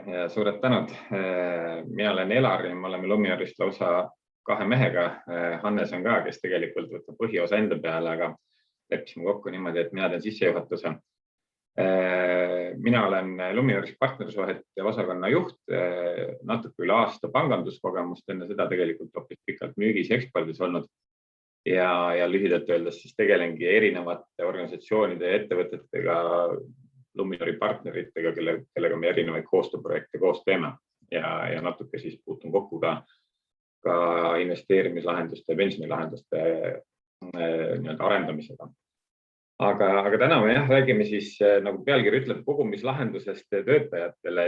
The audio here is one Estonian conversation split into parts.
ja suured tänud. Mina olen Elar ja me oleme Luminarist lausa 2 mehega. Hannes on ka, kes tegelikult võtab põhiosa enda peale, aga leppisime kokku niimoodi, et mina teen sissejuhatuse. Mina olen Luminaris partnersuhete osakonna juht, natuke üle aasta panganduskogemust, enne seda tegelikult hoopis pikalt müügis ja ekspordis olnud. Ja lühidalt öeldes siis tegelengi erinevate organisatsioonide ja ettevõtetega, Luminari partneritega, kellega me erinevaid koostööprojekte koos teeme ja natuke siis puutun kokku ka investeerimislahenduste ja pensionilahenduste arendamisega. Aga täna me räägime siis, nagu pealkiri ütleb, kogumislahendusest töötajatele,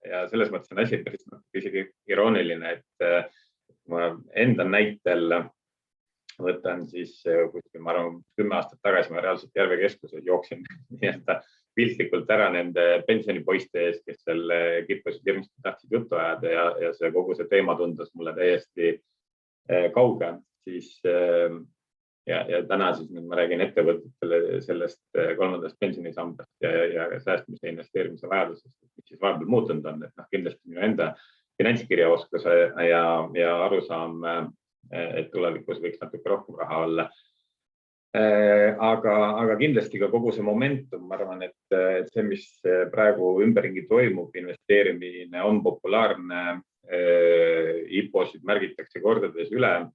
ja selles mõttes on asi päris isegi irooniline, et ma enda näitel võtan siis, ma arvan, 10 aastat tagasi ma reaalselt Järve keskuses jooksin piltlikult ära nende pensionipoiste ees, kes seal kippusid hirmsasti tahtsid juttu ajada ja see kogu see teema tundus mulle täiesti kauge. Ja täna siis ma räägin ettevõtetele sellest 3. pensionisambast ja säästmise ja investeerimise vajadusest, mis siis vahepeal muutunud on. Kindlasti minu enda finantskirjaoskus ja arusaam, et tulevikus võiks natuke rohkem raha olla. Aga kindlasti ka kogu see momentum, ma arvan, et see, mis praegu ümberringi toimub, investeerimine on populaarne, IPO-sid märgitakse kordades üle,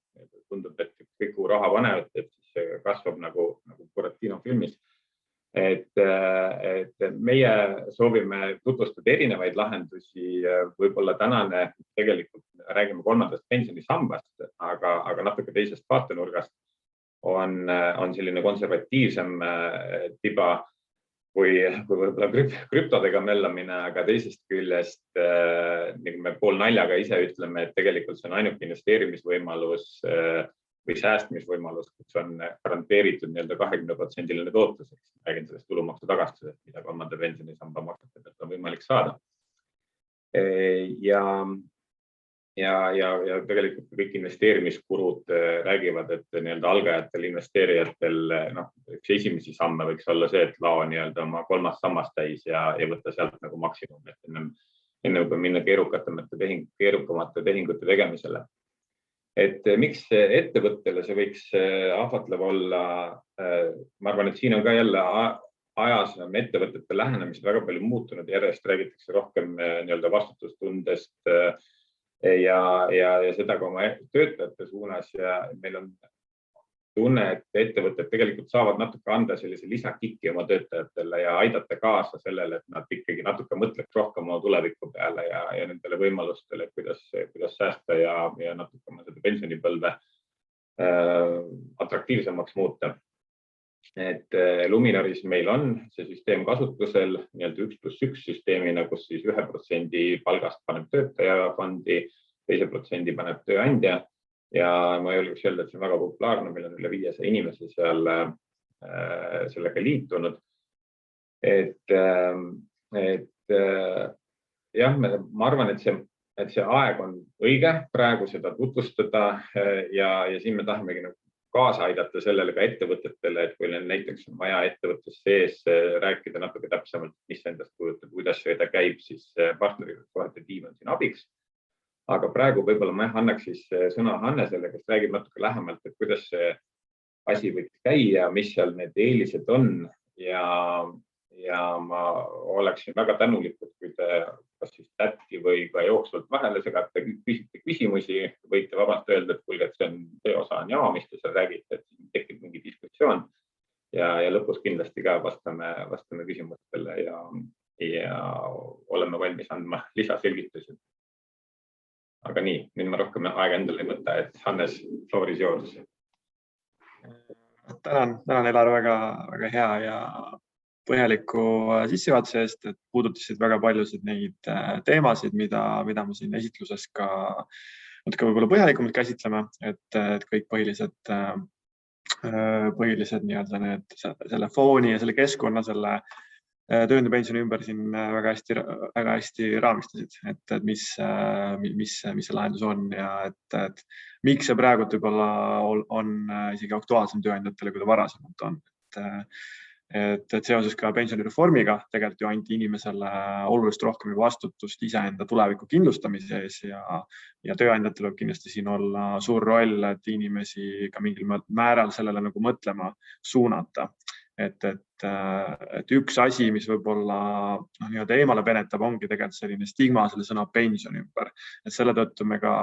tundub, et kõik raha panevad, et siis kasvab nagu Buratino filmis. Et meie soovime tutvustada erinevaid lahendusi, võib-olla tänane tegelikult räägime 3. pensionisambast, aga natuke teisest vaatenurgast on selline konservatiivsem tiba kui võib-olla krüptodega mellamine, aga teisest küljest, nagu me pool naljaga ise ütleme, et tegelikult see on ainuke investeerimisvõimalus või säästmisvõimalus, kus on garanteeritud 20% tootluseks. Räägin sellest tulumaksu tagastusest, mida 3. pensionisamba maksete pealt on võimalik saada. Ja tegelikult kõik investeerimiskurud räägivad, et algajatel investeerijatel üks esimesi samme võiks olla see, et lao oma 3. sammast täis ja võtta sealt nagu maksimum, et enne võib minna keerukamate tehingute tegemisele. Et miks ettevõttele see võiks ahvatlev olla? Ma arvan, et siin on ka jälle ajas ettevõtete lähenemised väga palju muutunud, järjest räägitakse rohkem vastutustundest ja seda ka oma töötajate suunas ja meil on tunne, et ettevõtted tegelikult saavad natuke anda sellise lisakikki oma töötajatele ja aidata kaasa sellele, et nad ikkagi natuke mõtleks rohkem oma tuleviku peale ja nendele võimalustele, kuidas säästa ja natuke oma seda pensionipõlve atraktiivsemaks muuta. Et Luminaris meil on see süsteem kasutusel 1+1 süsteemina, kus siis 1% palgast paneb töötaja fondi, 2% paneb tööandja. Ja ma julgeks öelda, et see on väga populaarne, meil on üle 500 inimese seal sellega liitunud. Ma arvan, et see aeg on õige praegu seda tutvustada ja siin me tahamegi kaasa aidata sellele ka ettevõtetele, et kui näiteks on vaja ettevõttes sees rääkida natuke täpsemalt, mis endast kujutab, kuidas see käib, siis partnerisuhete tiim on siin abiks. Aga praegu võib-olla ma annaks siis sõna Hannesele, kes räägib natuke lähemalt, et kuidas see asi võiks käia, mis seal need eelised on ja ma oleksin väga tänulikud, kui te kas siis tätti või ka jooksvalt vahele segate, küsite küsimusi, võite vabalt öelda, et kuulge, et see osa on jama, mis te seal räägite, et tekib mingi diskussioon ja lõpus kindlasti ka vastame küsimustele ja oleme valmis andma lisaselgitusi. Aga nii, nüüd ma rohkem aega endale ei võta, et Hannes, floor is yours. Tänan Elar väga hea ja põhjaliku sissejuhatuse eest, et puudutasid väga paljusid neid teemasid, mida me siin esitluses ka natuke võib-olla põhjalikumalt käsitleme, et kõik põhilised selle fooni ja selle keskkonna, selle tööandjapensioni ümber siin väga hästi raamistasid, et mis see lahendus on ja et miks see praegu võib-olla on isegi aktuaalsem tööandjatele, kui ta varasemalt on. et seoses ka pensionireformiga tegelikult ju anti inimesele oluliselt rohkem vastutust iseenda tuleviku kindlustamise ees ja tööandjatel võib kindlasti siin olla suur roll, et inimesi ka mingil määral sellele nagu mõtlema suunata. Et üks asi, mis võib-olla nii-öelda eemale penetab, ongi tegelikult selline stigma selle sõna pension ümber. Et selle tõttu me ka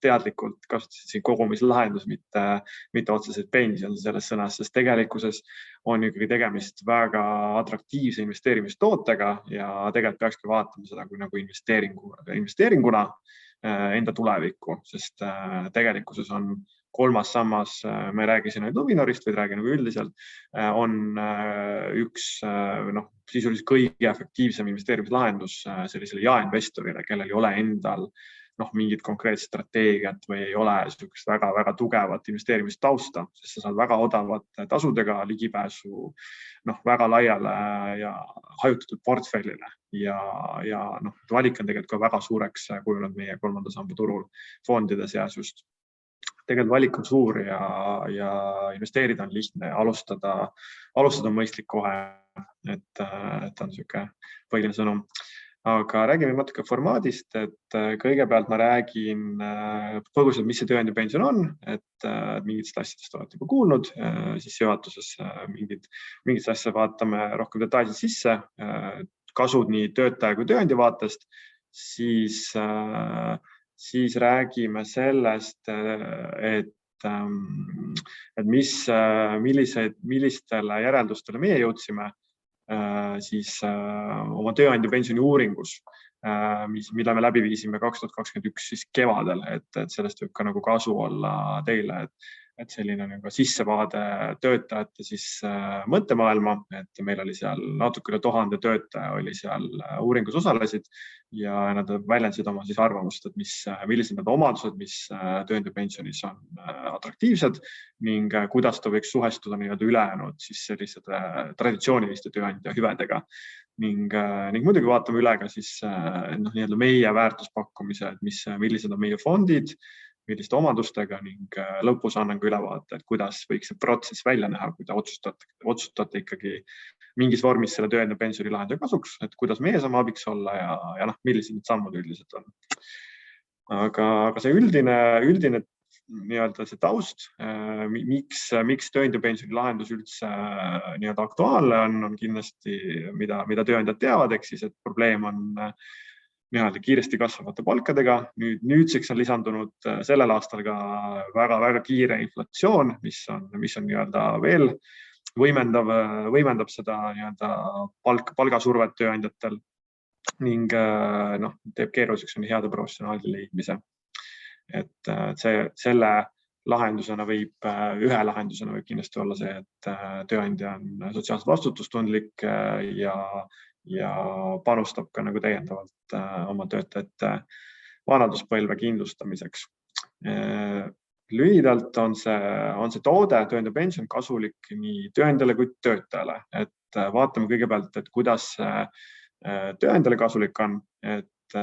teadlikult kasutasid siin kogumislahendus, mitte otseselt pension selles sõnas, sest tegelikkuses on ikkagi tegemist väga atraktiivse investeerimistootega ja tegelikult peakski vaatama seda kui nagu investeeringuna enda tulevikku, sest tegelikkuses on kolmas sammas, ma ei räägi siin ainult Luminorist, vaid räägin nagu üldiselt, on üks sisuliselt kõige efektiivsem investeerimislahendus sellisele jaeinvestorile, kellel ei ole endal mingit konkreetset strateegiat või ei ole sellist väga tugevat investeerimistausta, sest sa saad väga odavate tasudega ligipääsu väga laiale ja hajutatud portfellile ja valik on tegelikult ka väga suureks kujunenud meie kolmanda samba turul fondide seas just. Tegelikult valik on suur ja investeerida on lihtne, alustada on mõistlik kohe, et on niisugune põhiline sõnum. Aga räägime natuke formaadist, et kõigepealt ma räägin põgusalt, mis see tööandjapension on, et mingitest asjadest olete juba kuulnud, siis juhatuses mingit asja vaatame rohkem detailselt sisse, kasud nii töötaja kui tööandja vaatest, siis räägime sellest, et millistele järeldustele meie jõudsime siis oma tööandja pensioni uuringus, mille me läbi viisime 2021 siis kevadel, et sellest võib ka nagu kasu olla teile, et selline nagu sissevaade töötajate siis mõttemaailma, et meil oli seal natuke üle 1000 töötaja oli seal uuringus osalesid ja nad väljendasid oma siis arvamust, et millised need omadused, mis tööandja pensionis on atraktiivsed ning kuidas ta võiks suhestuda nii-öelda ülejäänud siis selliste traditsiooniliste tööandja hüvedega. Ning muidugi vaatame üle ka siis nii-öelda meie väärtuspakkumised, millised on meie fondid, milliste omadustega ning lõpus annan ka ülevaate, et kuidas võiks see protsess välja näha, kui te otsustate ikkagi mingis vormis selle tööandja pensioni lahenduse kasuks, et kuidas meie saame abiks olla ja millised need sammud üldiselt on. Aga see üldine nii-öelda see taust, miks tööandja pensioni lahendus üldse nii-öelda aktuaalne on kindlasti, mida tööandjad teavad, ehk siis, et probleem on nii-öelda kiiresti kasvavate palkadega. Nüüdseks on lisandunud sellel aastal ka väga kiire inflatsioon, mis on nii-öelda veel võimendab seda nii-öelda palgasurvet tööandjatel ning teeb keeruliseks heade professionaalide leidmise. Et selle ühe lahendusena võib kindlasti olla see, et tööandja on sotsiaalselt vastutustundlik ja panustab ka nagu täiendavalt oma töötajate vanaduspõlve kindlustamiseks. Lühidalt on see toode, tööandja pension, kasulik nii tööandjale kui töötajale. Et vaatame kõigepealt, et kuidas tööandjale kasulik on. Et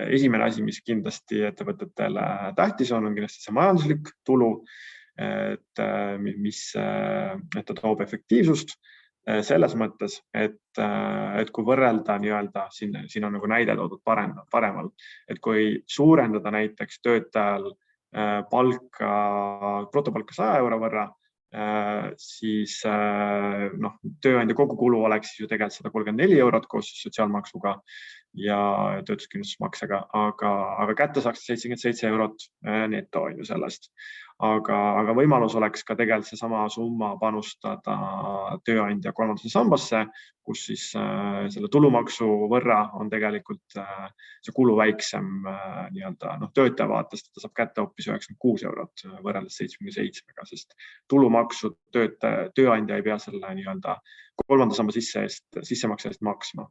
esimene asi, mis kindlasti ettevõtetele tähtis on kindlasti see majanduslik tulu, et ta toob efektiivsust selles mõttes, et kui võrrelda nii-öelda, siin on nagu näide toodud paremal, et kui suurendada näiteks töötajal brutopalka 100 euro võrra, siis tööandja kogukulu oleks ju tegelikult 134 eurot koos sotsiaalmaksuga ja töötuskindlustusmaksega, aga kätte saaks 77 eurot neto sellest. Aga võimalus oleks ka tegelikult seesama summa panustada tööandja kolmandasse sambasse, kus siis selle tulumaksu võrra on tegelikult see kulu väiksem nii-öelda töötaja vaatest, ta saab kätte hoopis 96 eurot võrreldes 77-ga, sest tulumaksu tööandja ei pea selle nii-öelda kolmanda samba sissemakse eest maksma.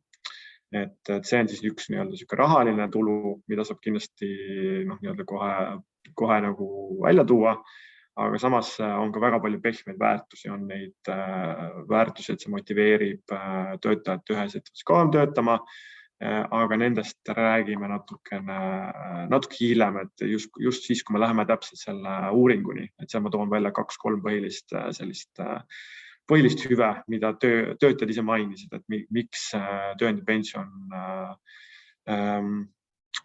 Et see on siis üks nii-öelda rahaline tulu, mida saab kindlasti nii-öelda kohe nagu välja tuua, aga samas on ka väga palju pehmeid väärtusi, on neid väärtusi, et see motiveerib töötajat ühes ettevõttes kauem töötama, aga nendest räägime natuke hiljem, et just siis, kui me läheme täpselt selle uuringuni, et seal ma toon välja 2-3 põhilist sellist põhilist hüve, mida töötajad ise mainisid, et miks tööandja pension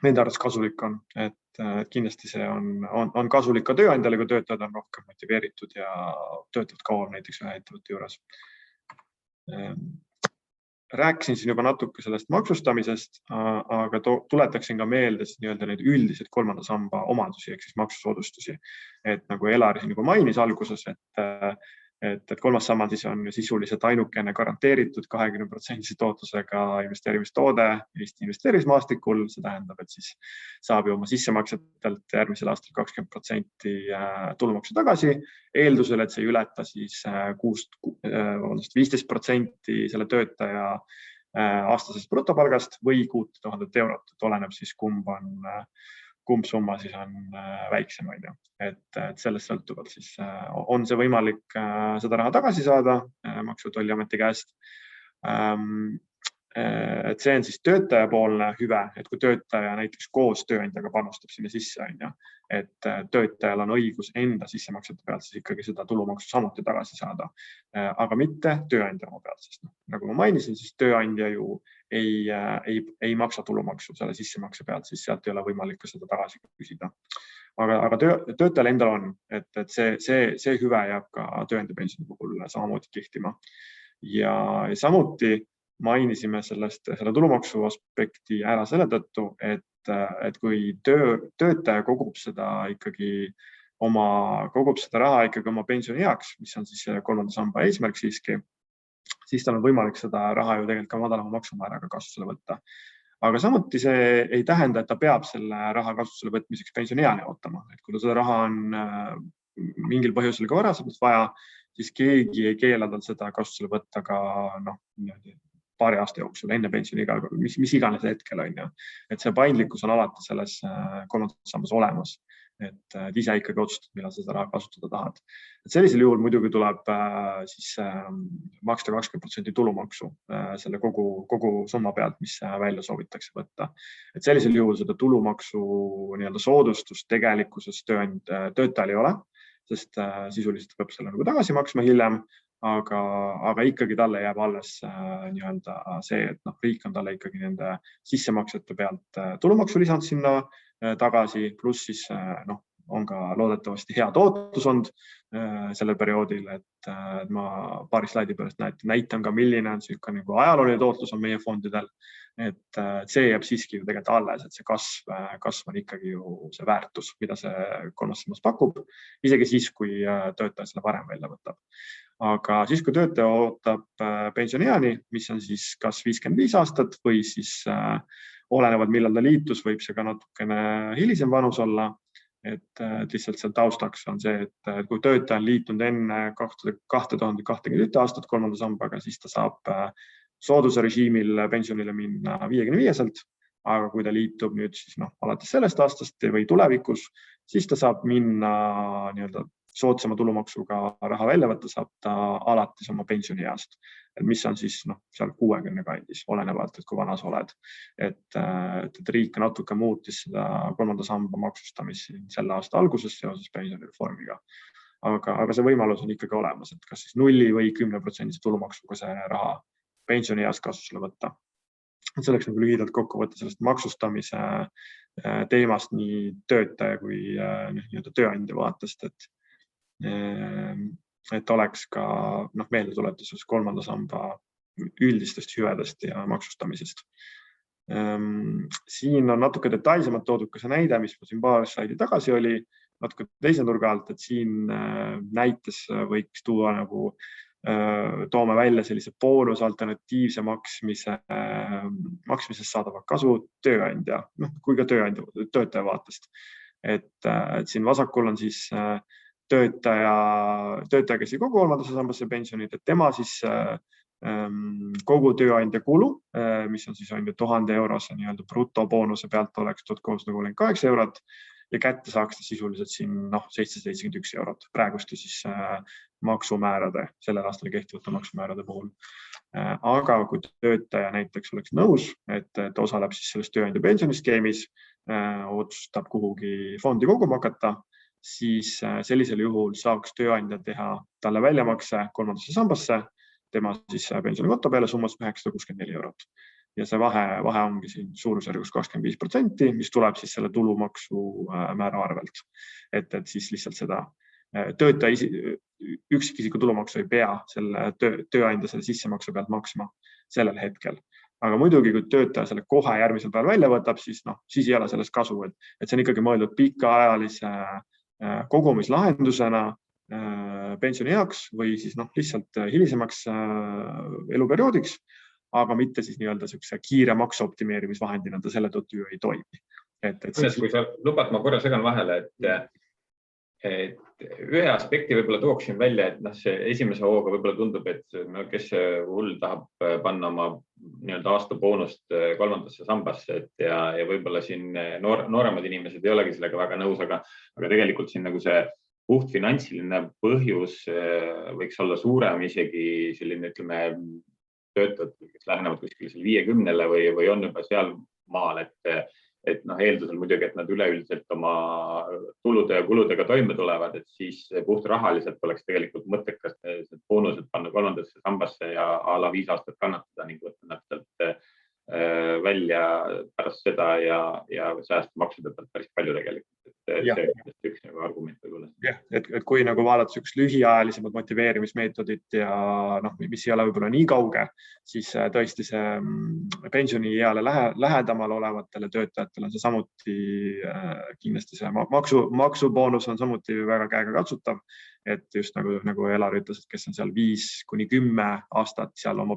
nende arvates kasulik on, et kindlasti see on kasulik ka tööandjale, kui töötajad on rohkem motiveeritud ja töötavad kauem näiteks ühe ettevõtte juures. Rääkisin siin juba natuke sellest maksustamisest, aga tuletaksin ka meelde need üldised kolmanda samba omadusi ehk siis maksusoodustusi. Et nagu Elari siin juba mainis alguses, et kolmas sammas siis on sisuliselt ainukene garanteeritud 20% tootlusega investeerimistoode Eesti investeerimismaastikul. See tähendab, et siis saab ju oma sissemaksetelt järgmisel aastal 20% tulumaksu tagasi, eeldusel, et see ei ületa siis 15% selle töötaja aastasest brutopalgast või 6000 eurot, et oleneb siis kumb summa siis on väiksem, et sellest sõltuvalt siis on see võimalik seda raha tagasi saada Maksu- ja Tolliameti käest. Et see on siis töötajapoolne hüve, et kui töötaja näiteks koos tööandjaga panustab sinna sisse, et töötajal on õigus enda sissemaksete pealt siis ikkagi seda tulumaksu samuti tagasi saada, aga mitte tööandja oma pealt, sest nagu ma mainisin, siis tööandja ju ei maksa tulumaksu selle sissemakse pealt, siis sealt ei ole võimalik ka seda tagasi küsida. Aga töötajal endal on, et see hüve jääb ka tööandja pensioni puhul samamoodi kehtima. Ja samuti mainisime selle tulumaksu aspekti ära selle tõttu, et kui töötaja kogub seda raha ikkagi oma pensioni heaks, mis on siis kolmanda samba eesmärk siiski, siis tal on võimalik seda raha ju tegelikult ka madalama maksumääraga kasutusele võtta. Aga samuti see ei tähenda, et ta peab selle raha kasutusele võtmiseks pensionieani ootama. Et kui seda raha on mingil põhjusel ka varasemalt vaja, siis keegi ei keela tal seda kasutusele võtta ka paari aasta jooksul enne pensioniga, mis iganes hetkel on. Et see paindlikkus on alati selles kolmandas sambas olemas, et ise ikkagi otsustad, millal seda raha kasutada tahad. Et sellisel juhul muidugi tuleb siis maksta 20% tulumaksu selle kogu summa pealt, mis välja soovitakse võtta. Et sellisel juhul seda tulumaksu soodustust tegelikkuses töötajal ei ole, sest sisuliselt peab selle tagasi maksma hiljem, aga ikkagi talle jääb alles see, et riik on talle ikkagi nende sissemaksete pealt tulumaksu lisanud sinna tagasi, pluss siis on ka loodetavasti hea tootlus olnud sellel perioodil, et ma paari slaidi pärast näitan ka, milline on ajalooline tootlus on meie fondidel, et see jääb siiski ju tegelikult alles, et see kasv on ikkagi ju see väärtus, mida see kolmas sammas pakub, isegi siis, kui töötaja selle varem välja võtab. Aga siis, kui töötaja ootab pensionieani, mis on siis kas 55 aastat või siis olenevalt, millal ta liitus, võib see ka natukene hilisem vanus olla. Et lihtsalt seal taustaks on see, et kui töötaja on liitunud enne 2021 aastat kolmanda sambaga, siis ta saab sooduse režiimil pensionile minna 55-selt, aga kui ta liitub nüüd siis alates sellest aastast või tulevikus, siis ta saab minna soodsama tulumaksuga raha välja võtta, saab ta alates oma pensionieast, mis on siis seal 60 kandis, olenevalt, et kui vana sa oled. Et riik natuke muutis seda kolmanda samba maksustamist selle aasta alguses seoses pensionireformiga. Aga see võimalus on ikkagi olemas, et kas siis 0 või 10% tulumaksuga see raha pensionieas kasutusele võtta. Selleks lühidalt kokku võtta sellest maksustamise teemast nii töötaja kui tööandja vaatest, et oleks ka meeldetuletuses kolmanda samba üldistest hüvedest ja maksustamisest. Siin on natuke detailsemalt toodud ka see näide, mis siin paar slaidi tagasi oli, natuke teise nurga alt, et siin näites võiks tuua toome välja sellise boonus alternatiivse maksmisest saadava kasu tööandja, kui ka töötaja vaatest. Et siin vasakul on siis töötaja, kes ei kogu kolmandasse sambasse pensionid, et tema siis kogu tööandja kulu, mis on siis 1000 eurose brutoboonuse pealt oleks 1338 eurot ja kätte saaks ta sisuliselt siin 771 eurot praeguste siis maksumäärade, sellel aastal kehtivate maksumäärade puhul. Aga kui töötaja näiteks oleks nõus, et osaleb siis selles tööandja pensioniskeemis, otsustab kuhugi fondi koguma hakata, siis sellisel juhul saaks tööandja teha talle väljamakse kolmandasse sambasse tema siis pensionikonto peale summas 964 eurot. Ja see vahe ongi siin suurusjärgus 25%, mis tuleb siis selle tulumaksu määra arvelt. Et siis lihtsalt seda töötaja üksikisiku tulumaksu ei pea selle tööandja selle sissemaksu pealt maksma sellel hetkel. Aga muidugi, kui töötaja selle kohe järgmisel päeval välja võtab, siis ei ole sellest kasu, et see on ikkagi mõeldud pikaajalise kogumislahendusena pensioni heaks või siis lihtsalt hilisemaks eluperioodiks, aga mitte siis nii-öelda kiire maksu optimeerimisvahendina ta selle tõttu ju ei toimi. Kui sa lubad, ma korra segan vahele, et ühe aspekti võib-olla tooksin välja, et see esimese hooga võib-olla tundub, et kes hull tahab panna oma aasta boonust kolmandasse sambasse ja võib-olla siin nooremad inimesed ei olegi sellega väga nõus, aga tegelikult siin see puht finantsiline põhjus võiks olla suurem isegi selline, ütleme, töötajad, kes lähenevad kuskil 50-le või on juba seal maal, et eeldusel muidugi, et nad üleüldiselt oma tulude ja kuludega toime tulevad, et siis puht rahaliselt oleks tegelikult mõttekas boonused panna kolmandasse sambasse ja a la 5 aastat kannatada ning võtta nad sealt välja pärast seda ja säästa maksude pealt päris palju tegelikult. See on üks argument võib-olla. Jah, et kui vaadata üks lühiajalisemad motiveerimismeetodid ja mis ei ole võib-olla nii kauge, siis tõesti see pensionieale lähedamal olevatele töötajatele on see samuti kindlasti see maksuboonus on samuti väga käega katsutav, et just nagu Elar ütles, et kes on seal 5-10 aastat seal oma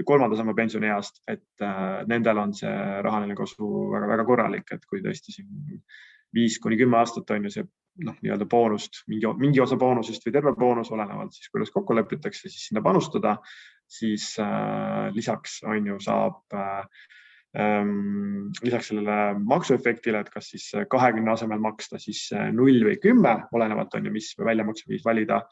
kolmanda samba pensioni east, et nendel on see rahaline kasu väga korralik, et kui tõesti siin 5-10 aastat on ju see nii-öelda boonust, mingi osa boonusest või terve boonus olenevalt siis, kuidas kokku lepitakse, siis sinna panustada, siis lisaks on ju saab lisaks sellele maksuefektile, et kas siis 20 asemel maksta siis 0 või 10, olenevalt on ju, mis väljamakse viis valida,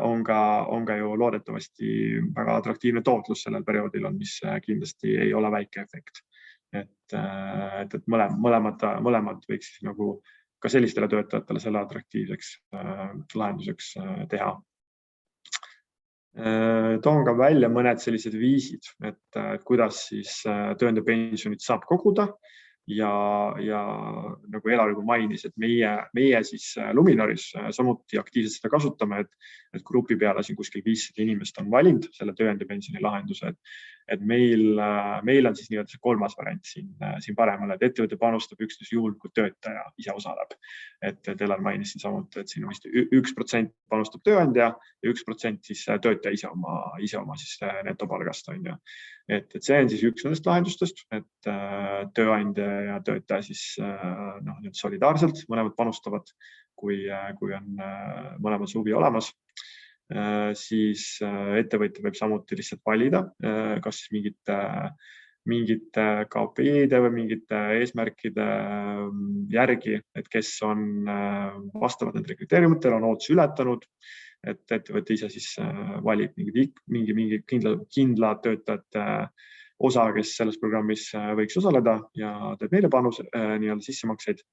on ka ju loodetavasti väga atraktiivne tootlus sellel perioodil on, mis kindlasti ei ole väike efekt. Et mõlemad võiks siis ka sellistele töötajatele selle atraktiivseks lahenduseks teha. Toon ka välja mõned sellised viisid, et kuidas siis tööandja pensionit saab koguda ja nagu Elar juba mainis, et meie siis Luminoris samuti aktiivselt seda kasutame, et grupi peale siin kuskil 500 inimest on valinud selle tööandja pensioni lahenduse, et meil on siis nii-öelda see kolmas variant siin paremal, et ettevõte panustab üksnes juhul, kui töötaja ise osaleb. Et Elar mainis siin samuti, et siin on vist 1% panustab tööandja ja 1% siis töötaja ise oma siis netopalgast on ju. Et see on siis üks nendest lahendustest, et tööandja ja töötaja siis solidaarselt mõlemad panustavad, kui on mõlemad suvi olemas. Siis ettevõtja võib samuti lihtsalt valida, kas siis mingite KPI-de või mingite eesmärkide järgi, et kes on vastavad nendele kriteeriumitele, on ootusi ületanud, et ettevõte ise siis valib mingi kindla töötajate osa, kes selles programmis võiks osaleda ja teeb meile panuse nii-öelda sissemakseid.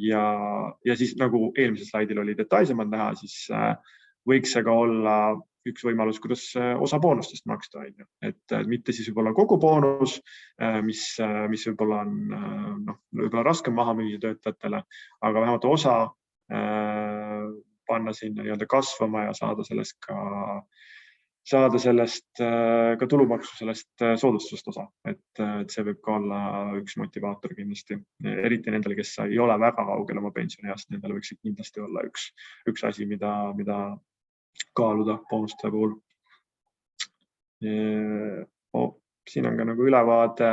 Ja siis nagu eelmisel slaidil oli detailsemalt näha, siis võiks see ka olla üks võimalus, kuidas osa boonustest maksta, et mitte siis võib-olla kogu boonus, mis võib-olla on võib-olla raskem maha müüa töötajatele, aga vähemalt osa panna sinna nii-öelda kasvama ja saada sellest ka tulumaksu sellest soodustusest osa, et see võib ka olla üks motivaator kindlasti, eriti nendele, kes ei ole väga kaugel oma pensionieast, nendele võiks kindlasti olla üks asi, mida kaaluda boonuste puhul. Siin on ka ülevaade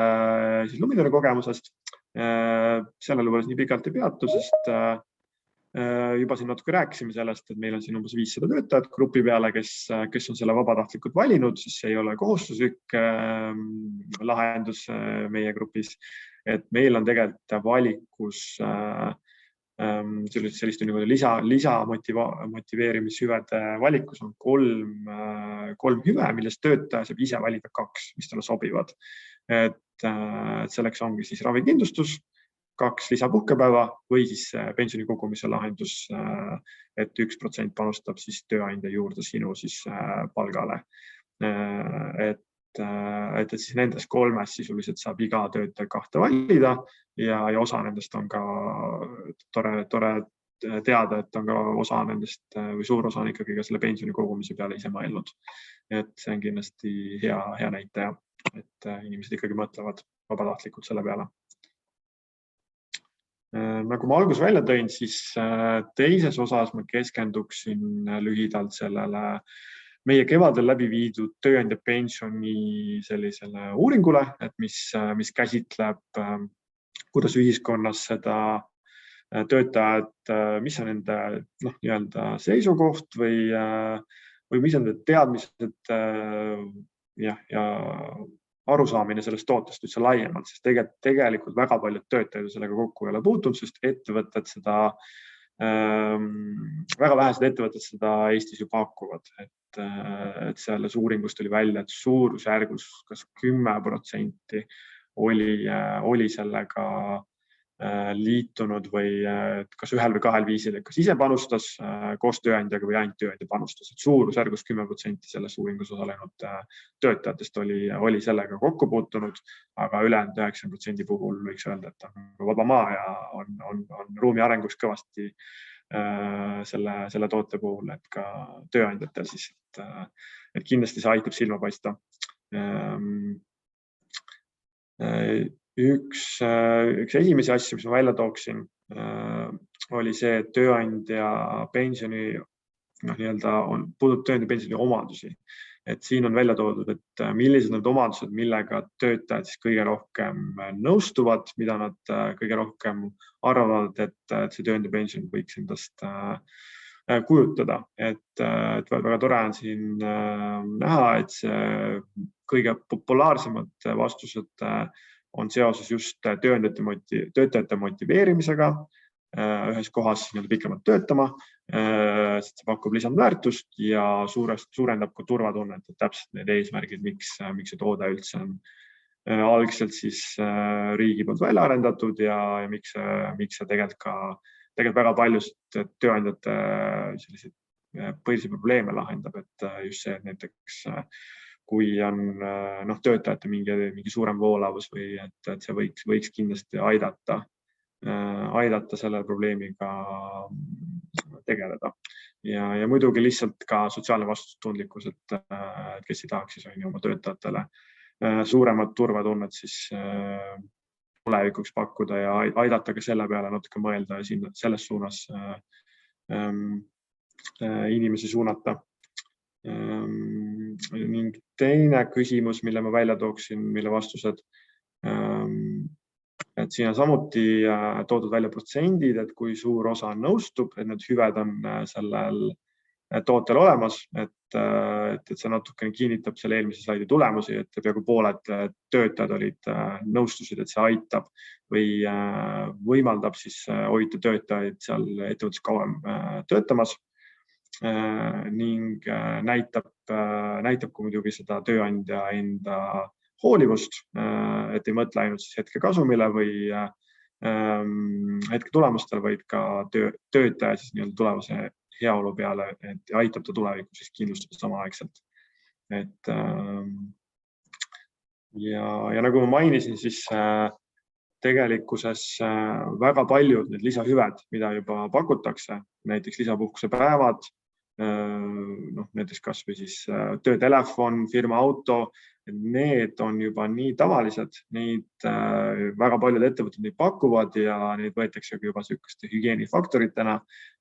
Luminori kogemusest. Sellel võib-olla nii pikalt ei peatu, sest juba siin natuke rääkisime sellest, et meil on siin umbes 500 töötajat grupi peale, kes on selle vabatahtlikult valinud, siis see ei ole kohustuslik lahendus meie grupis. Et meil on tegelikult valikus sellist lisamotiveerimishüvede valikus on kolm hüve, millest töötaja saab ise valida 2, mis talle sobivad. Et selleks ongi siis ravikindlustus, 2 lisapuhkepäeva või siis pensioni kogumise lahendus, et 1% panustab siis tööandja juurde sinu siis palgale. Et siis nendest 3 sisuliselt saab iga töötaja 2 valida ja osa nendest on ka tore teada, et on ka osa nendest või suur osa on ikkagi ka selle pensioni kogumise peale ise mõelnud. Et see on kindlasti hea näitaja, et inimesed ikkagi mõtlevad vabatahtlikult selle peale. Nagu ma alguses välja tõin, siis teises osas ma keskenduksin lühidalt sellele meie kevadel läbi viidud tööandja pensioni sellisele uuringule, et mis käsitleb, kuidas ühiskonnas seda töötajad, mis on nende nii-öelda seisukoht või mis on need teadmised ja arusaamine sellest tootest üldse laiemalt, sest tegelikult väga paljud töötajad sellega kokku ei ole puutunud, sest väga vähesed ettevõtted seda Eestis ju pakuvad. Et selles uuringust tuli välja, et suurusjärgus kas 10% oli sellega liitunud või kas ühel või kahel viisil, kas ise panustas koos tööandjaga või ainult tööandja panustas. Et suurusjärgus 10% selles uuringus osalenud töötajatest oli sellega kokku puutunud, aga ülejäänud 90% puhul võiks öelda, et on vaba maa ja on ruumi arenguks kõvasti selle toote puhul, et ka tööandjatel siis, et kindlasti see aitab silma paista. Üks esimesi asju, mis ma välja tooksin, oli see, et tööandja pensioni puudutab tööandja pensioni omadusi. Et siin on välja toodud, et millised need omadused, millega töötajad siis kõige rohkem nõustuvad, mida nad kõige rohkem arvavad, et see tööandja pension võiks endast kujutada. Et väga tore on siin näha, et see kõige populaarsemad vastused on seoses just töötajate motiveerimisega ühes kohas pikemalt töötama, sest see pakub lisandväärtust ja suurendab ka turvatunnet, et täpselt need eesmärgid, miks see toode üldse on algselt siis riigi poolt välja arendatud ja miks see tegelikult väga paljusid tööandjate selliseid põhilisi probleeme lahendab, et just see, et näiteks kui on töötajate mingi suurem voolavus või et see võiks kindlasti aidata selle probleemiga tegeleda. Ja muidugi lihtsalt ka sotsiaalne vastutustundlikkus, et kes ei tahaks siis oma töötajatele suuremat turvatunnet siis tulevikuks pakkuda ja aidata ka selle peale natuke mõelda ja selles suunas inimesi suunata. Ning teine küsimus, mille ma välja tooksin, mille vastused, et siin on samuti toodud välja protsendid, et kui suur osa nõustub, et need hüved on sellel tootel olemas, et see natukene kinnitab selle eelmise slaidi tulemusi, et peaaegu pooled töötajad nõustusid, et see aitab või võimaldab siis hoida töötajaid seal ettevõttes kauem töötamas ning näitab ka muidugi seda tööandja enda hoolivust, et ei mõtle ainult siis hetke kasumile või hetke tulemustele, vaid ka töötaja siis tulevase heaolu peale, et aitab ta tulevikus siis kindlustada samaaegselt. Ja nagu ma mainisin, siis tegelikkuses väga paljud need lisahüved, mida juba pakutakse, näiteks lisapuhkuse päevad, näiteks kas või siis töötelefon, firma auto, need on juba nii tavalised, neid väga paljud ettevõtted neid pakuvad ja neid võetakse juba selliste hügieenifaktoritena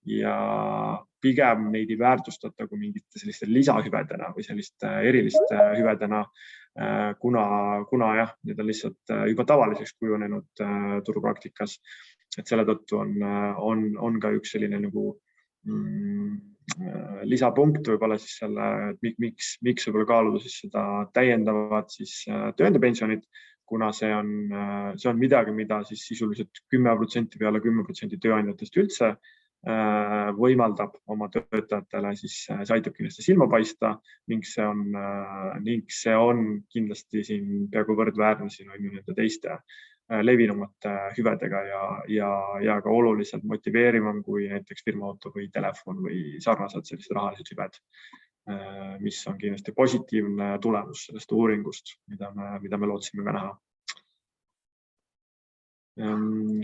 ja pigem neid ei väärtustata kui mingite selliste lisahüvedena või selliste eriliste hüvedena, kuna jah, need on lihtsalt juba tavaliseks kujunenud turupraktikas. Et selle tõttu on ka üks selline nagu lisapunkt võib-olla siis selle, et miks võib-olla kaaluda siis seda täiendavat siis tööandja pensionit, kuna see on midagi, mida siis sisuliselt 10% peale 10% tööandjatest üldse võimaldab oma töötajatele, siis see aitab kindlasti silma paista ning see on kindlasti siin peaaegu võrdväärne siin on ju nende teiste levinumate hüvedega ja ka oluliselt motiveerivam kui näiteks firmaauto või telefon või sarnased sellised rahalised hüved, mis on kindlasti positiivne tulemus sellest uuringust, mida me lootsime ka näha.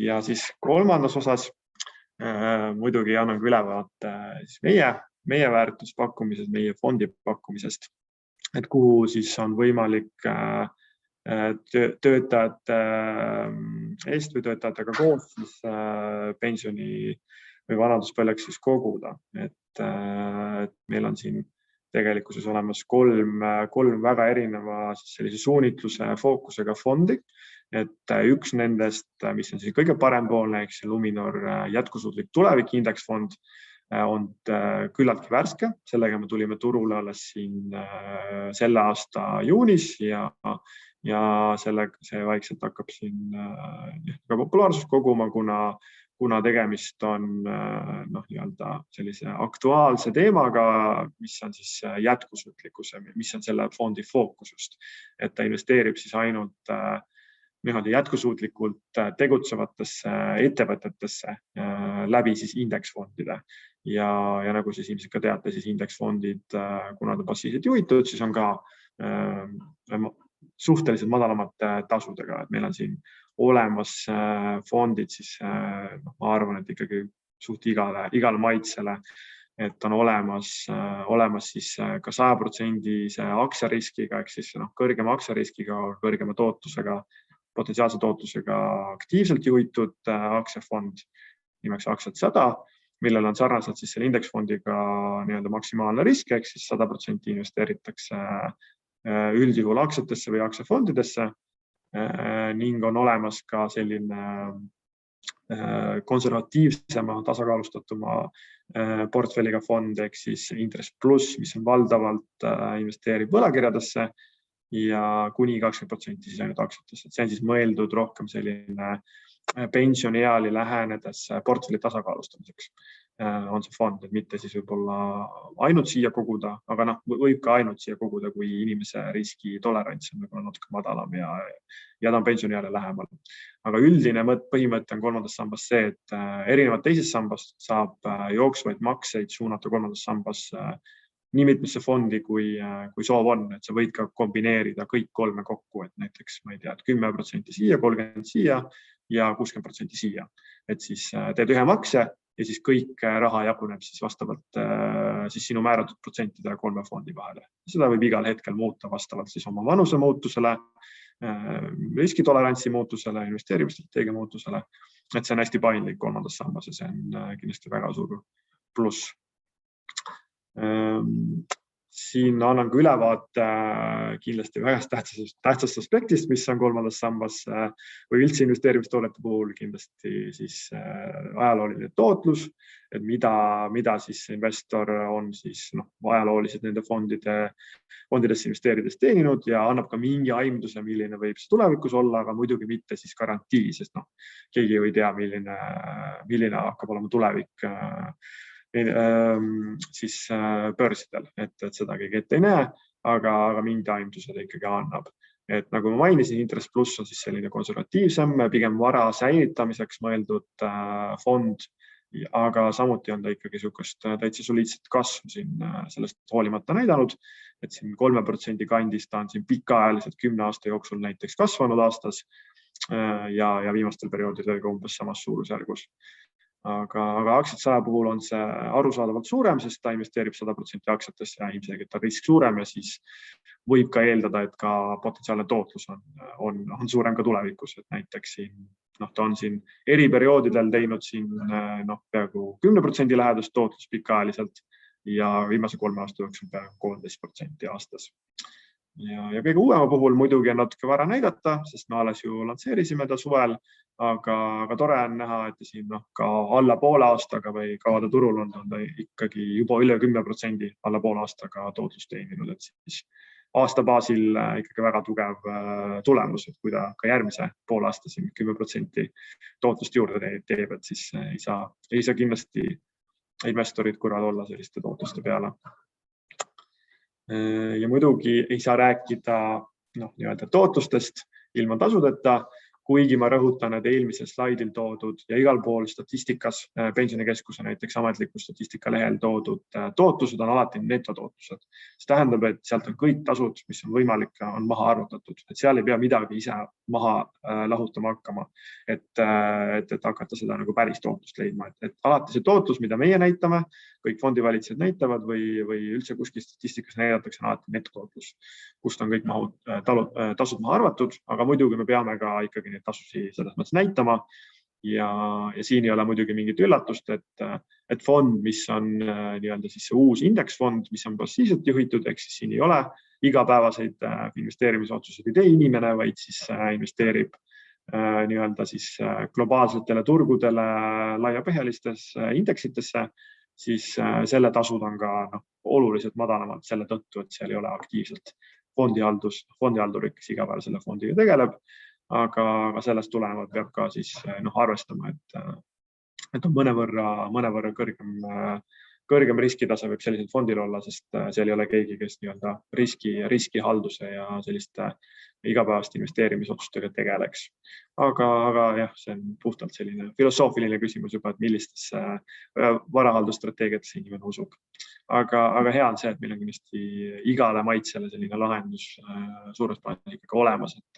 Ja siis kolmandas osas muidugi annan ülevaate siis meie väärtuspakkumisest, meie fondi pakkumisest, et kuhu siis on võimalik töötajate eest või töötajatega koos siis pensioni või vanaduspõlveks siis koguda. Et meil on siin tegelikkuses olemas kolm väga erineva sellise suunitluse fookusega fondi. Et üks nendest, mis on siis kõige parempoolne, ehk see Luminor jätkusuutlik tulevik indeksfond, on küllaltki värske. Sellega me tulime turule alles siin selle aasta juunis ja see vaikselt hakkab siin ka populaarsust koguma, kuna tegemist on sellise aktuaalse teemaga, mis on siis jätkusuutlikkuse, mis on selle fondi fookusest. Et ta investeerib siis ainult jätkusuutlikult tegutsevatesse ettevõtetesse läbi siis indeksfondide. Ja nagu siis ilmselt ka teate, siis indeksfondid, kuna ta passiivselt juhitud, siis on ka suhteliselt madalamate tasudega. Et meil on siin olemas fondid, siis ma arvan, et ikkagi suht igale maitsele, et on olemas siis ka 100% aktsiariskiga, ehk siis kõrgema aktsiariskiga, kõrgema tootlusega, potentsiaalse tootlusega aktiivselt juhitud aktsiafond nimeks Aktsiad 100, millel on sarnaselt siis selle indeksfondiga maksimaalne risk, ehk siis 100% investeeritakse üldjuhul aktsiatesse või aktsiafondidesse ning on olemas ka selline konservatiivsema, tasakaalustatuma portfelliga fond, ehk siis Interest Plus, mis on valdavalt investeerib võlakirjadesse ja kuni 20% siis ainult aktsiatesse. See on siis mõeldud rohkem selline pensionieali lähenedes portfelli tasakaalustamiseks on see fond, et mitte siis võib-olla ainult siia koguda, aga võib ka ainult siia koguda, kui inimese riskitolerants on võib-olla natuke madalam ja ta on pensionieale lähemal. Aga üldine põhimõte on kolmandas sambas see, et erinevalt teisest sambast saab jooksvaid makseid suunata kolmandas sambas nii mitmesse fondi, kui soov on, et sa võid ka kombineerida kõik kolme kokku, et näiteks, ma ei tea, 10% siia, 30% siia ja 60% siia. Et siis teed ühe makse ja siis kõik raha jaguneb siis vastavalt siis sinu määratud protsentidele kolme fondi vahele. Seda võib igal hetkel muuta vastavalt siis oma vanuse muutusele, riskitolerantsi muutusele, investeerimisstrateegia muutusele. Et see on hästi paindlik kolmandas sambas ja see on kindlasti väga suur pluss. Siin annan ka ülevaate kindlasti väga tähtsast aspektist, mis on kolmandas sambas või üldse investeerimistoodete puhul kindlasti siis ajalooline tootlus, et mida siis investor on siis ajalooliselt nende fondidesse investeerides teeninud ja annab ka mingi aimduse, milline võib see tulevikus olla, aga muidugi mitte siis garantii, sest keegi ju ei tea, milline hakkab olema tulevik siis börsidel, et seda keegi ette ei näe, aga mingi aimduse ta ikkagi annab. Et nagu ma mainisin, Interest Plus on siis selline konservatiivsem, pigem vara säilitamiseks mõeldud fond, aga samuti on ta ikkagi sukast täitsa soliidset kasvu siin sellest hoolimata näidanud, et siin 3% kandis ta on siin pikaajaliselt 10 aasta jooksul näiteks kasvanud aastas ja viimastel perioodidel ka umbes samas suurusjärgus. Aga Aktsiad 100 puhul on see arusaadavalt suurem, sest ta investeerib 100% aktsiatesse ja ilmselgelt on risk suurem ja siis võib ka eeldada, et ka potentsiaalne tootlus on suurem ka tulevikus, et näiteks siin ta on siin eri perioodidel teinud siin peaaegu 10% lähedast tootlus pikaajaliselt ja viimase 3 aasta jooksul peaaegu 13% aastas. Ja kõige uuema puhul muidugi on natuke vara näidata, sest me alles ju lansseerisime ta suvel, aga tore on näha, et siin ka alla poole aastaga või kaua ta turul on ta ikkagi juba üle 10% alla poole aastaga tootlust teeninud, et siis aasta baasil ikkagi väga tugev tulemus, et kui ta ka järgmise poole aasta siin 10% tootlust juurde teeb, et siis ei saa kindlasti investorid kurvad olla selliste tootluste peale. Ja muidugi ei saa rääkida tootlustest ilma tasudeta, kuigi ma rõhutan, et eelmisel slaidil toodud ja igal pool statistikas, pensionikeskuse näiteks ametliku statistika lehel toodud tootlused on alati netotootlused. See tähendab, et sealt on kõik tasud, mis on võimalik, on maha arvutatud, et seal ei pea midagi ise maha lahutama hakkama, et hakata seda nagu päris tootlust leidma. Et alati see tootlus, mida meie näitame, kõik fondivalitsejad näitavad või üldse kuskil statistikas näidatakse alati netotootlus, kust on kõik tasud maha arvatud, aga muidugi me peame ka ikkagi neid tasusi selles mõttes näitama ja siin ei ole muidugi mingit üllatust, et fond, mis on nii-öelda siis see uus indeksfond, mis on passiivselt juhitud, ehk siis siin ei ole igapäevaseid investeerimisotsuseid ei tee inimene, vaid siis investeerib nii-öelda siis globaalsetele turgudele laiapõhjalistes indeksitesse, siis selle tasud on ka oluliselt madalamad selle tõttu, et seal ei ole aktiivselt fondihaldurit, kes igapäeval selle fondiga tegeleb, aga sellest tulenevalt peab ka siis arvestama, et on mõnevõrra kõrgem riskitase võib sellisel fondil olla, sest seal ei ole keegi, kes nii-öelda riskihalduse ja selliste igapäevaste investeerimisotsustega tegeleks. Aga jah, see on puhtalt selline filosoofiline küsimus juba, et millistesse varahaldusstrateegiatesse inimene usub. Aga hea on see, et meil on kindlasti igale maitsele selline lahendus suures plaanis ikkagi olemas, et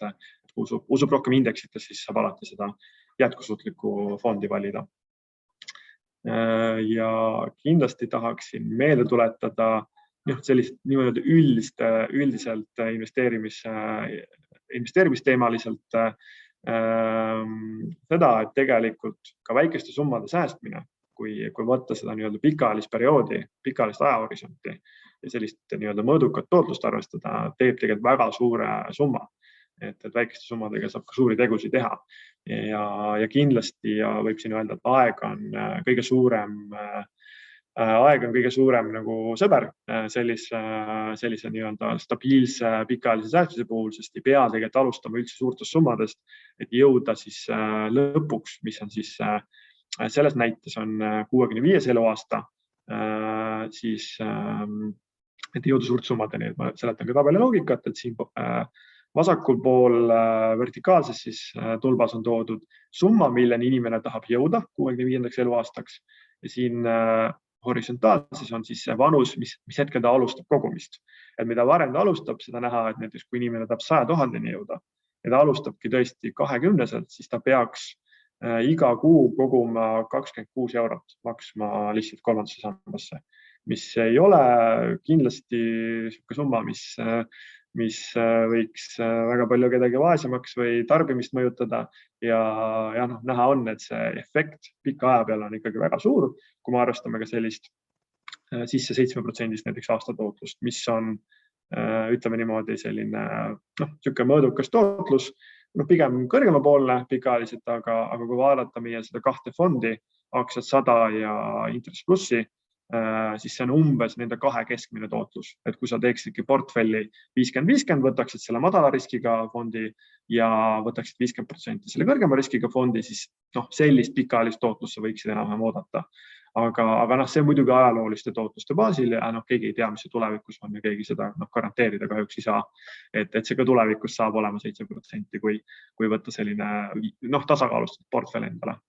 kui usub rohkem indeksites, siis saab alati seda jätkusuutlikku fondi valida. Ja kindlasti tahaksin meelde tuletada sellist niimoodi üldiselt investeerimisteemaliselt seda, et tegelikult ka väikeste summade säästmine, kui võtta seda nii-öelda pikaajalist ajahorisonti ja sellist nii-öelda mõõdukat tootlust arvestada, teeb tegelikult väga suure summa. Et väikeste summadega saab ka suuri tegusid teha ja kindlasti võib siin öelda, et aeg on kõige suurem nagu sõber sellise nii-öelda stabiilse pikaajalise säästmise puhul, sest ei pea tegelikult alustama üldse suurtest summadest, et jõuda siis lõpuks, mis on siis selles näites on 65 eluaasta, siis et jõuda suurte summadeni, et ma seletan ka tabeli loogikat, et siin vasakul pool vertikaalses siis tulbas on toodud summa, milleni inimene tahab jõuda 65. eluaastaks ja siin horisontaalses on siis see vanus, mis hetkel ta alustab kogumist. Et mida varem ta alustab, seda näha, et näiteks kui inimene tahab 100 000-ni jõuda ja ta alustabki tõesti 20-selt, siis ta peaks iga kuu koguma 26 eurot maksma lihtsalt kolmandasse sambasse, mis ei ole kindlasti selline summa, mis võiks väga palju kedagi vaesemaks või tarbimist mõjutada ja näha on, et see efekt pika aja peal on ikkagi väga suur, kui me arvestame ka sellist sisse 7% näiteks aastatootlust, mis on, ütleme niimoodi, selline mõõdukas tootlus, pigem kõrgemapoolne pikaajaliselt, aga kui vaadata meie seda kahte fondi, aktsiad 100 ja Interest Plussi, siis see on umbes nende kahe keskmine tootlus. Et kui sa teeksidki portfelli 50-50, võtaksid selle madala riskiga fondi ja võtaksid 50% selle kõrgema riskiga fondi, siis sellist pikaajalist tootlust sa võiksid enam oodata. Aga see on muidugi ajalooliste tootluste baasil ja keegi ei tea, mis see tulevikus on ja keegi seda garanteerida kahjuks ei saa. Et see ka tulevikus saab olema 7%, kui võtta selline tasakaalustatud portfell endale.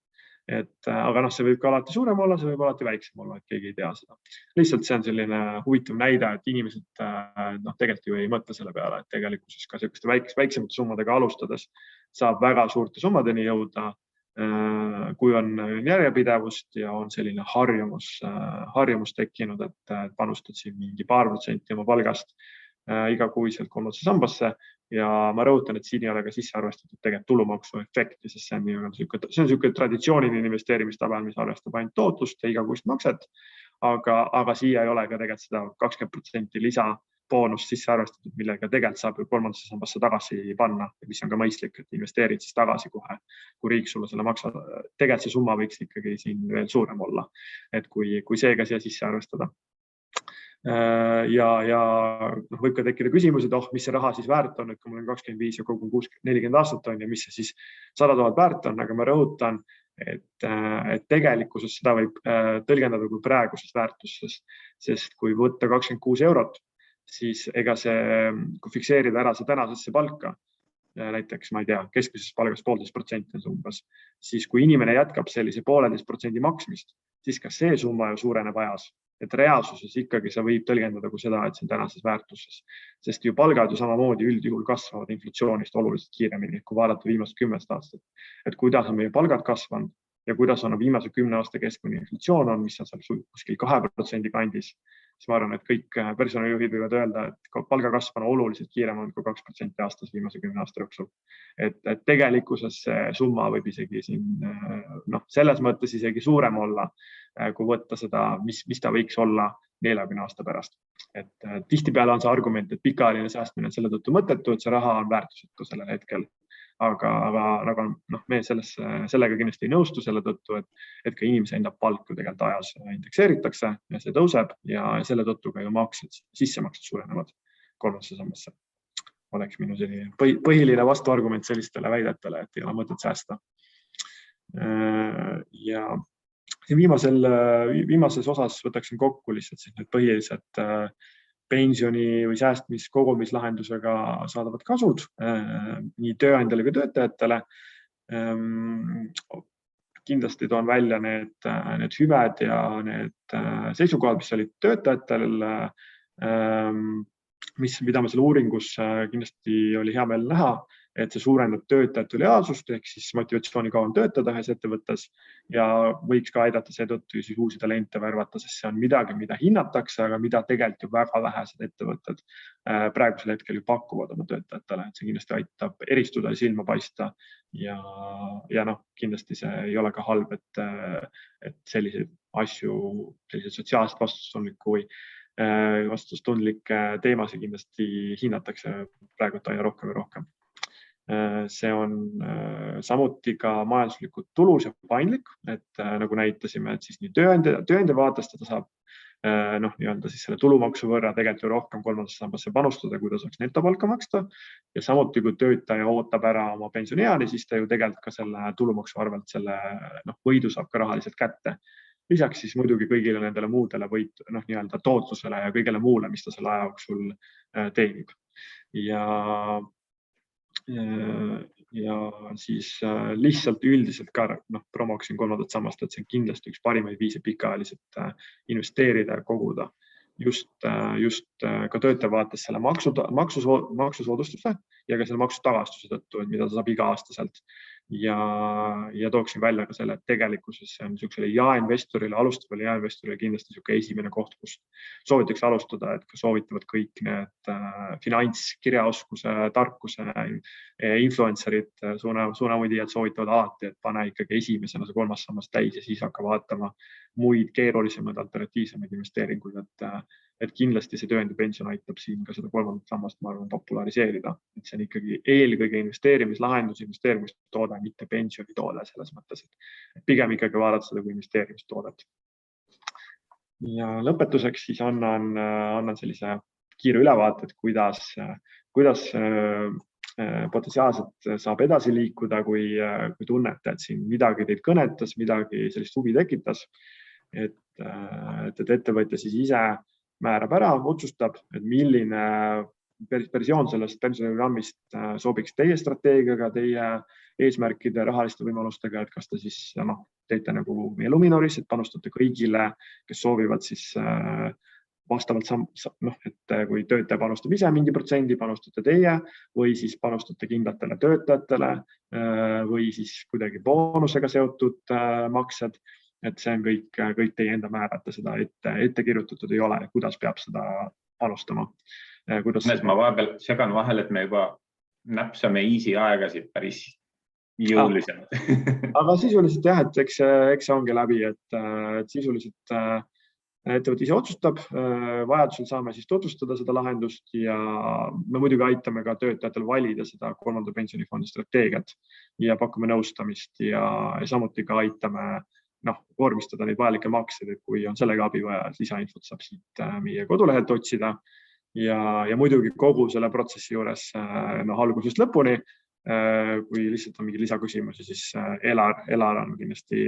Aga see võib ka alati suurem olla, see võib alati väiksem olla, et keegi ei tea seda. Lihtsalt see on selline huvitav näide, et inimesed tegelikult ju ei mõtle selle peale, et tegelikult ka selliste väiksemate summadega alustades saab väga suurte summadeni jõuda, kui on järjepidevust ja on selline harjumus tekkinud, et panustad siin mingi paar protsenti oma palgast igakuiselt kolmandasse sambasse ja ma rõhutan, et siin ei ole ka sisse arvestatud tegelikult tulumaksu efekti, sest see on niisugune traditsiooniline investeerimistabel, mis arvestab ainult tootlust ja igakuist makset, aga siia ei ole ka tegelikult seda 20% lisaboonust sisse arvestatud, millega tegelikult saab ju kolmandasse sambasse tagasi panna, mis on ka mõistlik, et investeerid siis tagasi kohe, kui riik sulle selle maksab. Tegelikult see summa võiks ikkagi siin veel suurem olla, et kui see ka siia sisse arvestada. Ja võib ka tekkida küsimus, et mis see raha siis väärt on, et kui mul on 25 ja kogun 40 aastat on ja mis see siis 100 000 väärt on, aga ma rõhutan, et tegelikkuses seda võib tõlgendada kui praeguses väärtuses, sest kui võtta 26 eurot, siis ega see, kui fikseerida ära see tänasesse palka, näiteks, ma ei tea, keskmisest palgast 1,5% umbes, siis kui inimene jätkab sellise 1,5% maksmist, siis ka see summa ju suureneb ajas. Et reaalsuses ikkagi sa võib tõlgendada kui seda, et see on tänases väärtuses, sest ju palgad ju samamoodi üldjuhul kasvavad inflatsioonist oluliselt kiiremini, kui vaadata viimast 10 aastat. Et kuidas on meie palgad kasvanud ja kuidas on viimase 10 aasta keskmine inflatsioon on, mis on seal kuskil 2% kandis, siis ma arvan, et kõik personalijuhid võivad öelda, et palgakasv on oluliselt kiirem olnud kui 2% aastas viimase 10 aasta jooksul. Et tegelikkuses see summa võib isegi siin, selles mõttes isegi suurem olla, kui võtta seda, mis ta võiks olla 40 aasta pärast. Et tihtipeale on see argument, et pikaajaline säästmine on selle tõttu mõttetu, et see raha on väärtusetu sellel hetkel. Aga me sellega kindlasti ei nõustu selle tõttu, et ka inimese enda palk ju tegelikult ajas indekseeritakse ja see tõuseb ja selle tõttu ka ju sissemaksed suurenevad kolmandasse sambasse. Oleks minu selline põhiline vastuargument sellistele väidetele, et ei ole mõtet säästa. Ja viimases osas võtaksin kokku lihtsalt siis need põhilised pensioni või säästmis-kogumislahendusega saadavad kasud nii tööandjale kui töötajatele. Kindlasti toon välja need hüved ja need seisukohad, mis olid töötajatel, mida me selle uuringus kindlasti oli hea meel näha, et see suurendab töötajate lojaalsust ehk siis motivatsiooni kauem töötada ühes ettevõttes ja võiks ka aidata seetõttu siis uusi talente värvata, sest see on midagi, mida hinnatakse, aga mida tegelikult ju väga vähesed ettevõtted praegusel hetkel ju pakuvad oma töötajatele, et see kindlasti aitab eristuda ja silma paista ja kindlasti see ei ole ka halb, et selliseid asju, selliseid sotsiaalselt vastutustundlikke teemasid kindlasti hinnatakse praegu aina rohkem ja rohkem. See on samuti ka majanduslikult tulus ja paindlik, et nagu näitasime, et siis nii tööandja vaatest ta saab siis selle tulumaksu võrra tegelikult rohkem kolmandasse sambasse panustada, kui ta saaks netopalka maksta. Ja samuti, kui töötaja ootab ära oma pensionieani, siis ta ju tegelikult ka selle tulumaksu arvelt selle võidu saab ka rahaliselt kätte. Lisaks siis muidugi kõigile nendele muudele tootlusele ja kõigele muule, mis ta selle aja jooksul teenib. Ja siis lihtsalt üldiselt ka promoksin kolmandat sammast, et see on kindlasti üks parimaid viise pikaajaliselt investeerida ja koguda. Just ka töötaja vaates selle maksusoodustuse ja ka selle maksutagastuse tõttu, mida ta saab iga-aastaselt. Ja tooksin välja ka selle, et tegelikkuses see on niisugusele jaeinvestorile, alustavale jaeinvestorile kindlasti niisugune esimene koht, kus soovitakse alustada, et ka soovitavad kõik need finantskirjaoskuse, tarkuse, influencerid, suunamudijad soovitavad alati, et pane ikkagi esimesena see kolmas sammas täis ja siis hakka vaatama muid keerulisemaid alternatiivsemaid investeeringuid, et kindlasti see tööandjapension aitab siin ka seda kolmandat sammast, ma arvan, populariseerida. Et see on ikkagi eelkõige investeerimislahendus, investeerimistoode, mitte pensionitoode selles mõttes, et pigem ikkagi vaadata seda kui investeerimistoodet. Ja lõpetuseks siis annan sellise kiire ülevaate, et kuidas potentsiaalselt saab edasi liikuda, kui tunnete, et siin midagi teid kõnetas, midagi sellist huvi tekitas, et ettevõtja siis ise määrab ära, otsustab, et milline versioon sellest pensioniprogrammist sobiks teie strateegiaga, teie eesmärkide, rahaliste võimalustega, et kas te siis teete nagu meie Luminoris, et panustate kõigile, kes soovivad siis vastavalt, et kui töötaja panustab ise mingi protsendi, panustate teie või siis panustate kindlatele töötajatele või siis kuidagi boonusega seotud maksed. Et see on kõik teie enda määrata, seda ette kirjutatud ei ole, kuidas peab seda panustama. Ma vahepeal segan vahel, et me juba näpsame easy aegasid päris jõulisemalt. Aga sisuliselt jah, et eks see ongi läbi, et sisuliselt ettevõte ise otsustab, vajadusel saame siis tutvustada seda lahendust ja me muidugi aitame ka töötajatel valida seda kolmanda pensionifondi strateegiat ja pakume nõustamist ja samuti ka aitame vormistada neid vajalikke makseid, et kui on sellega abi vaja, lisainfot saab siit meie kodulehelt otsida ja muidugi kogu selle protsessi juures algusest lõpuni, kui lihtsalt on mingi lisaküsimusi, siis Elar on kindlasti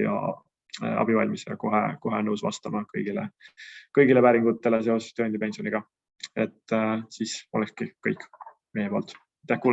abivalmis ja kohe nõus vastama kõigile päringutele seoses tööandjapensioniga. Et siis olekski kõik meie poolt.